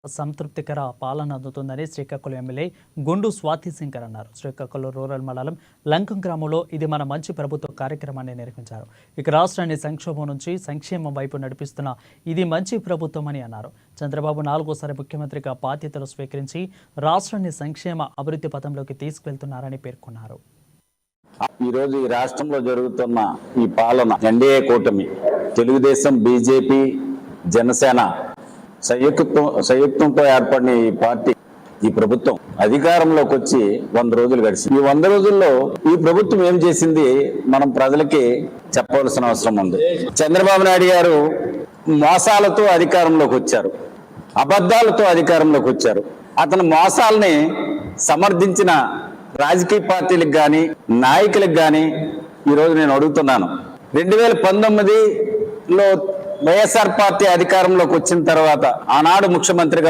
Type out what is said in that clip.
సంతృప్తికర పాలన అందుతుందని శ్రీకాకుళం ఎమ్మెల్యే గుండు స్వాతి శంకర్ అన్నారు. శ్రీకాకుళం రూరల్ మండలం లంకం గ్రామంలో ఇది మన మంచి ప్రభుత్వ కార్యక్రమాన్ని నిర్వహించారు. ఇక రాష్ట్రాన్ని సంక్షోభం నుంచి సంక్షేమం వైపు నడిపిస్తున్న ఇది మంచి ప్రభుత్వం అని అన్నారు. చంద్రబాబు 4వ ముఖ్యమంత్రిగా బాధ్యతలు స్వీకరించి రాష్ట్రాన్ని సంక్షేమ అభివృద్ధి పథంలోకి తీసుకువెళ్తున్నారని పేర్కొన్నారు. ఈరోజు ఈ రాష్ట్రంలో జరుగుతున్న ఈ పాలన ఎన్డీఏ కూటమి తెలుగుదేశం, బీజేపీ, జనసేన సంయుక్తంతో ఏర్పడిన ఈ పార్టీ, ఈ ప్రభుత్వం అధికారంలోకి వచ్చి 100 రోజులు గడిచింది. ఈ 100 రోజుల్లో ఈ ప్రభుత్వం ఏం చేసింది మనం ప్రజలకి చెప్పవలసిన అవసరం ఉంది. చంద్రబాబు నాయుడు గారు మోసాలతో అధికారంలోకి వచ్చారు, అబద్ధాలతో అధికారంలోకి వచ్చారు. అతను మోసాలని సమర్థించిన రాజకీయ పార్టీలకు కానీ నాయకులకు కానీ ఈరోజు నేను అడుగుతున్నాను. 2019లో వైఎస్ఆర్ పార్టీ అధికారంలోకి వచ్చిన తర్వాత ఆనాడు ముఖ్యమంత్రిగా